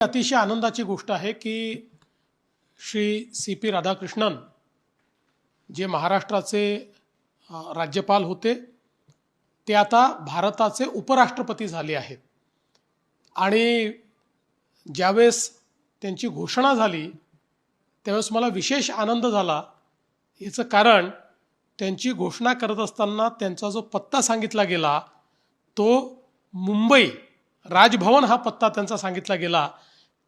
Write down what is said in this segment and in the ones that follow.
अतिशय आनंदाची गोष्ट आहे की श्री सी.पी. राधाकृष्णन जे महाराष्ट्राचे राज्यपाल होते ते आता भारताचे उपराष्ट्रपती झाले आहेत। आणि ज्यावेळेस त्यांची घोषणा झाली त्यावेळेस मला विशेष आनंद झाला। याचं कारण त्यांची घोषणा करत असताना त्यांचा जो पत्ता सांगितला गेला तो मुंबई राजभवन हा पत्ता त्यांचा सांगितला गेला।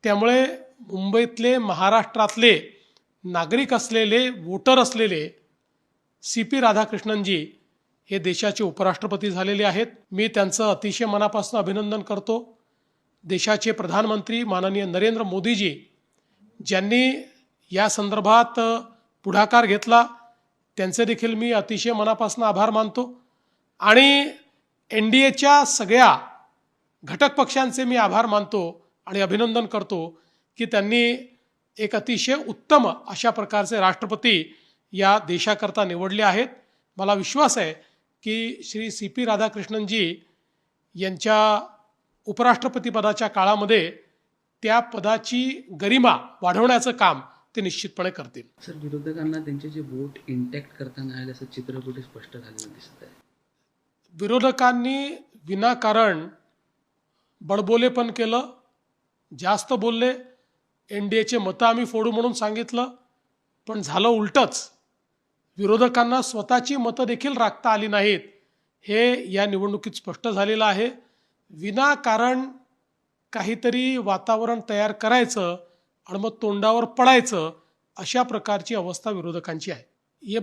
त्यामुळे मुंबईतले महाराष्ट्रातले नागरिक असलेले वोटर असलेले सी.पी. राधाकृष्णनजी हे देशाचे उपराष्ट्रपती झालेले आहेत। मी त्यांचं अतिशय मनापासून अभिनंदन करतो। देशाचे प्रधानमंत्री माननीय नरेंद्र मोदीजी ज्यांनी या संदर्भात पुढाकार घेतला त्यांचे देखील मी अतिशय मनापासून आभार मानतो। आणि NDAच्या सगळ्या घटक पक्षांचे मी आभार मानतो आणि अभिनंदन करतो की त्यांनी एक अतिशय उत्तम अशा प्रकारचे राष्ट्रपती या देशाकरता निवडले आहेत। मला विश्वास आहे की श्री सी.पी. राधाकृष्णनजी यांच्या उपराष्ट्रपती पदाच्या काळामध्ये त्या पदाची गरिमा वाढवण्याचं काम ते निश्चितपणे करतील। सर, विरोधकांना त्यांचे जे वोट इंटॅक्ट करताना आले असं चित्रपट स्पष्ट झालेलं दिसत आहे। विरोधकांनी विनाकारण बडबोलेपण केलं, जास्त बोलले, NDAचे मतं आम्ही फोडू म्हणून सांगितलं, पण झालं उलटंच। विरोधकांना स्वतःची मतं देखील राखता आली नाहीत हे या निवडणुकीत स्पष्ट झालेलं आहे। विनाकारण काहीतरी वातावरण तयार करायचं आणि मग तोंडावर पडायचं अशा प्रकारची अवस्था विरोधकांची आहे।